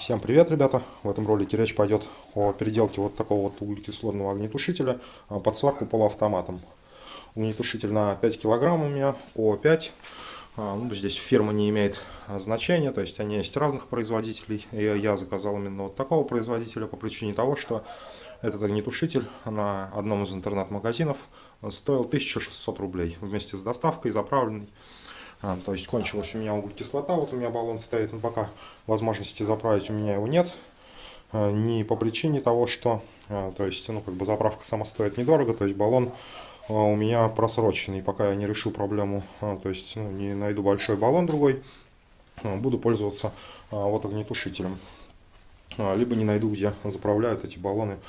Всем привет, ребята! В этом ролике речь пойдет о переделке вот такого вот углекислотного огнетушителя под сварку полуавтоматом. Огнетушитель на 5 килограмм у меня, О5. Ну, здесь фирма не имеет значения, то есть они есть разных производителей. И я заказал именно вот такого производителя по причине того, что этот огнетушитель на одном из интернет-магазинов стоил 1600 рублей вместе с доставкой, заправленный. То есть кончилась у меня углекислота, вот у меня баллон стоит, но пока возможности заправить у меня его нет. Не по причине того, что то есть, ну, как бы заправка сама стоит недорого, то есть баллон у меня просроченный, пока я не решу проблему, то есть, ну, не найду большой баллон другой, буду пользоваться вот огнетушителем. Либо не найду, где заправляют эти баллоны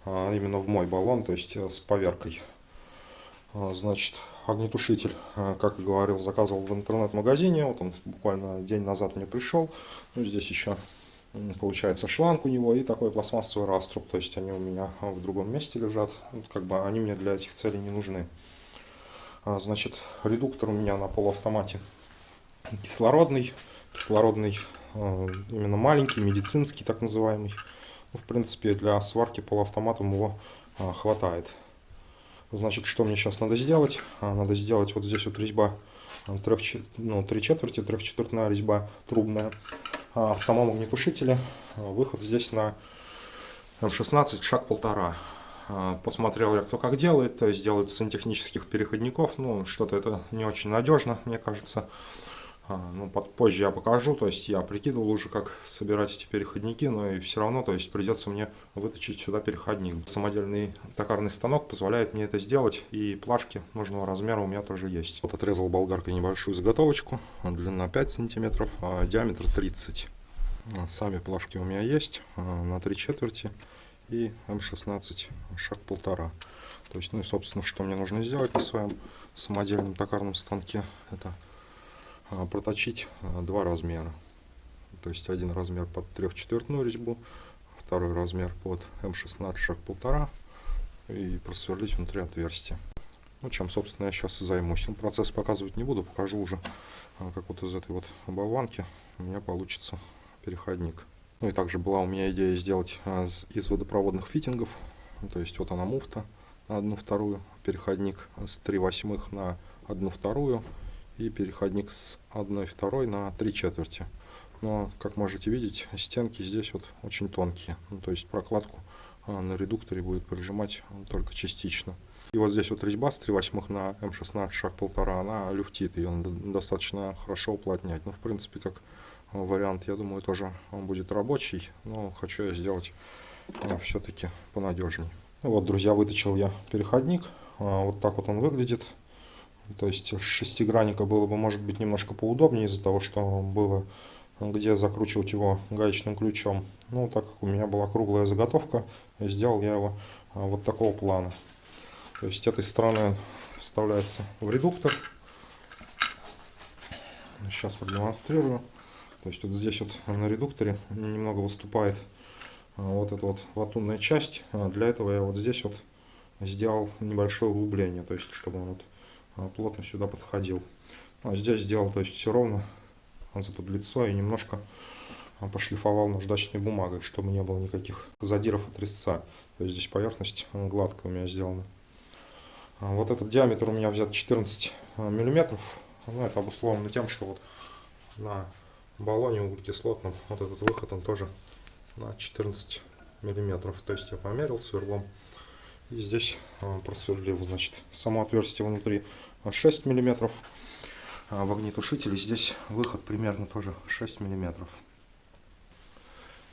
именно в мой баллон, то есть с поверкой. Значит, огнетушитель, как и говорил, заказывал в интернет-магазине. Вот он буквально день назад мне пришел. Ну, здесь еще получается шланг у него и такой пластмассовый раструб. То есть они у меня в другом месте лежат. Вот, как бы они мне для этих целей не нужны. Значит, редуктор у меня на полуавтомате кислородный. Кислородный именно маленький, медицинский так называемый. Ну, в принципе, для сварки полуавтоматом его хватает. Значит, что мне сейчас надо сделать? Надо сделать вот здесь вот резьба 3 четверти, трехчетвертная резьба трубная. В самом огнетушителе выход здесь на М16 шаг 1,5. Посмотрел я, кто как делает, то есть делают сантехнических переходников. Ну, что-то это не очень надежно, мне кажется. Ну, позже я покажу, то есть я прикидывал уже, как собирать эти переходники, но и все равно, то есть придется мне выточить сюда переходник. Самодельный токарный станок позволяет мне это сделать, и плашки нужного размера у меня тоже есть. Вот отрезал болгаркой небольшую заготовочку, длина 5 сантиметров, а диаметр 30. Сами плашки у меня есть на 3 четверти и М16 шаг 1,5. То есть, ну и собственно, что мне нужно сделать на своем самодельном токарном станке, это проточить два размера. То есть один размер под трехчетвертную резьбу, второй размер под М16 шаг 1,5 и просверлить внутри отверстия. Ну, чем, собственно, я сейчас и займусь. Ну, процесс показывать не буду, покажу уже, как вот из этой вот болванки у меня получится переходник. Ну и также была у меня идея сделать из водопроводных фитингов. То есть вот она муфта на 1/2, переходник с 3/8 на 1/2 и переходник с 1/2 на 3 четверти. Но, как можете видеть, стенки здесь вот очень тонкие. Ну, то есть прокладку на редукторе будет прижимать только частично. И вот здесь вот резьба с 3/8 на М16 шаг 1,5, она люфтит, ее надо достаточно хорошо уплотнять. Ну, в принципе, как вариант, я думаю, тоже он будет рабочий, но хочу я сделать все-таки понадежней. Вот, друзья, выточил я переходник. Вот так вот он выглядит. То есть шестигранника было бы, может быть, немножко поудобнее из-за того, что было где закручивать его гаечным ключом. Ну, так как у меня была круглая заготовка, сделал я его вот такого плана. То есть этой стороны вставляется в редуктор. Сейчас продемонстрирую. То есть вот здесь вот на редукторе немного выступает вот эта вот латунная часть. Для этого я вот здесь вот сделал небольшое углубление, то есть чтобы он вот плотно сюда подходил. А здесь сделал, то есть все ровно заподлицо и немножко пошлифовал наждачной бумагой, чтобы не было никаких задиров от резца. То есть здесь поверхность гладкая у меня сделана. Вот этот диаметр у меня взят 14 миллиметров. Ну, это обусловлено тем, что вот на баллоне углекислотном вот этот выход он тоже на 14 миллиметров. То есть я померил сверлом и здесь просверлил. Значит, само отверстие внутри 6 миллиметров. В огнетушителе здесь выход примерно тоже 6 миллиметров.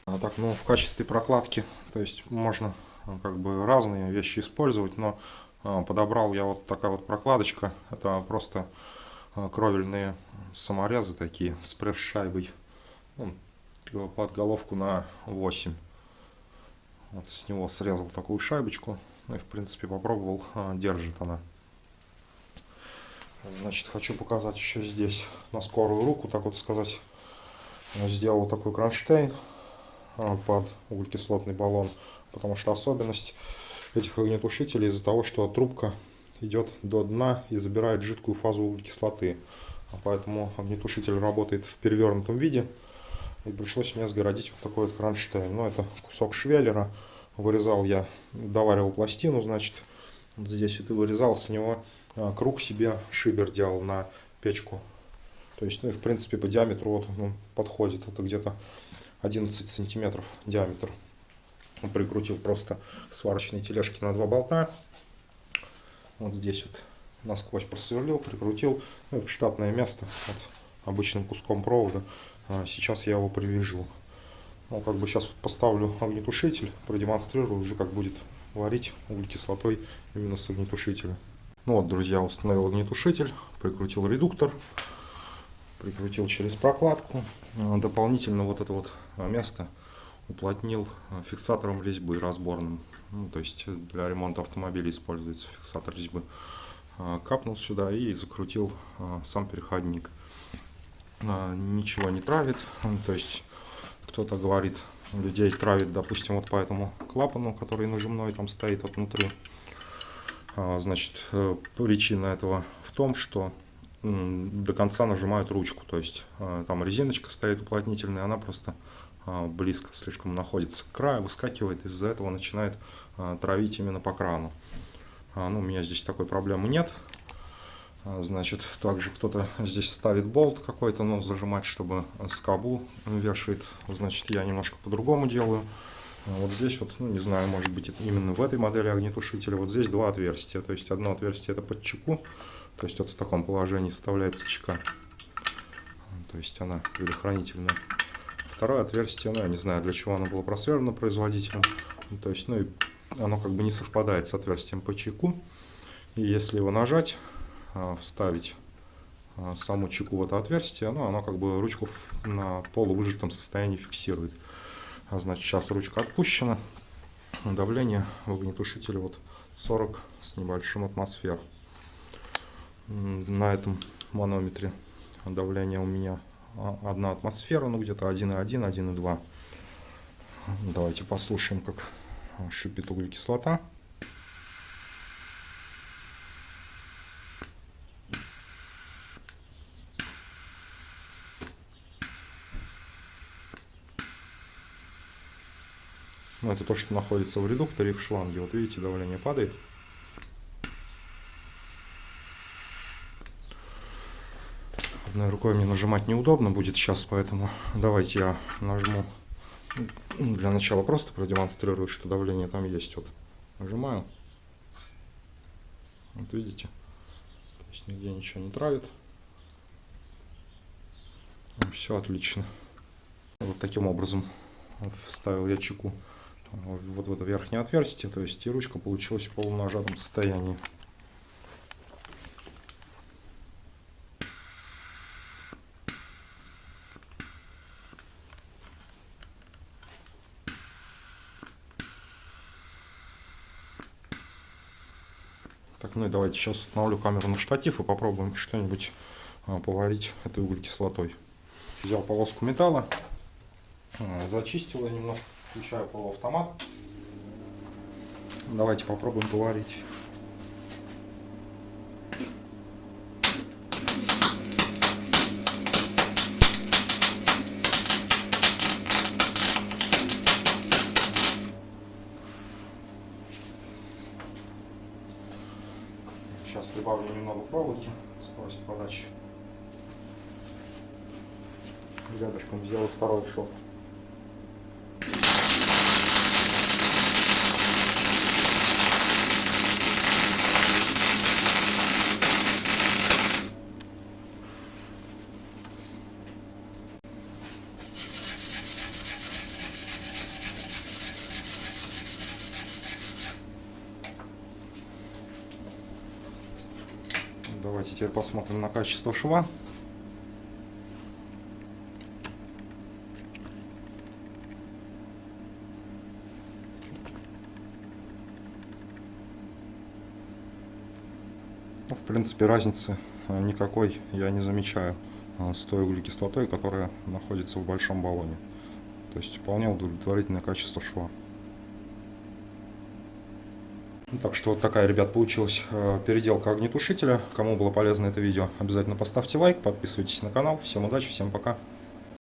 Так, ну, в качестве прокладки, то есть можно как бы разные вещи использовать, но подобрал я вот такая вот прокладочка. Это просто кровельные саморезы такие с пресс-шайбой, под головку на 8. Вот с него срезал такую шайбочку, ну и в принципе попробовал, держит она. Значит, хочу показать еще здесь на скорую руку, так вот сказать. Сделал такой кронштейн под углекислотный баллон, потому что особенность этих огнетушителей из-за того, что трубка идет до дна и забирает жидкую фазу углекислоты. Поэтому огнетушитель работает в перевернутом виде. и пришлось мне сгородить вот такой вот кронштейн. Ну, это кусок швеллера. Вырезал я, доваривал пластину, значит, вот здесь вот и вырезал с него круг себе, шибер делал на печку. То есть, ну и в принципе по диаметру вот он подходит. Это где-то 11 сантиметров диаметр. Прикрутил просто к сварочной тележке на 2 болта. Вот здесь вот насквозь просверлил, прикрутил, ну, в штатное место вот, обычным куском провода. Сейчас я его привяжу. Ну, как бы сейчас вот поставлю огнетушитель, продемонстрирую уже, как будет варить углекислотой именно с огнетушителя. Ну вот, друзья, установил огнетушитель, прикрутил редуктор, прикрутил через прокладку. Дополнительно вот это вот место уплотнил фиксатором резьбы разборным. Ну, то есть для ремонта автомобиля используется фиксатор резьбы. Капнул сюда и закрутил сам переходник. Ничего не травит. То есть кто-то говорит, людей травит, допустим, вот по этому клапану, который нажимной там стоит вот внутри. Значит, причина этого в том, что до конца нажимают ручку. То есть там резиночка стоит уплотнительная, она просто близко слишком находится к краю, выскакивает, из-за этого начинает травить именно по крану. Ну, у меня здесь такой проблемы нет. Значит, также кто-то здесь ставит болт какой-то, но зажимать, чтобы скобу вешает. Значит, я немножко по-другому делаю. Вот здесь вот, ну, не знаю, может быть именно в этой модели огнетушителя, вот здесь 2 отверстия. То есть одно отверстие это под чеку, то есть вот в таком положении вставляется чека. То есть она предохранительная. Второе отверстие, ну, я не знаю, для чего оно было просверлено производителем. То есть, ну, и оно как бы не совпадает с отверстием по чеку. И если его нажать, вставить саму чеку в это отверстие, ну, оно как бы ручку на полувыжатом состоянии фиксирует. Значит, сейчас ручка отпущена. Давление в огнетушителе вот 40 с небольшим атмосфер. На этом манометре давление у меня 1 атмосфера, ну где-то 1,1, 1,2. Давайте послушаем, как шипит углекислота. Ну, это то, что находится в редукторе и в шланге. Вот видите, давление падает. Одной рукой мне нажимать неудобно будет сейчас, поэтому давайте я нажму. Для начала просто продемонстрирую, что давление там есть. Вот нажимаю. Вот видите. То есть нигде ничего не травит. Все отлично. Вот таким образом вставил я чеку вот в это верхнее отверстие. То есть и ручка получилась в полунажатом состоянии. Так, ну и давайте сейчас установлю камеру на штатив и попробуем что-нибудь поварить этой углекислотой. Взял полоску металла, зачистил ее немножко, включаю полуавтомат. Давайте попробуем поварить. Сейчас прибавлю немного проволоки, скорость подачи. Рядышком сделаю второй шов. Давайте теперь посмотрим на качество шва. В принципе, разницы никакой я не замечаю с той углекислотой, которая находится в большом баллоне. То есть вполне удовлетворительное качество шва. Так что вот такая, ребят, получилась переделка огнетушителя. Кому было полезно это видео, обязательно поставьте лайк, подписывайтесь на канал. Всем удачи, всем пока.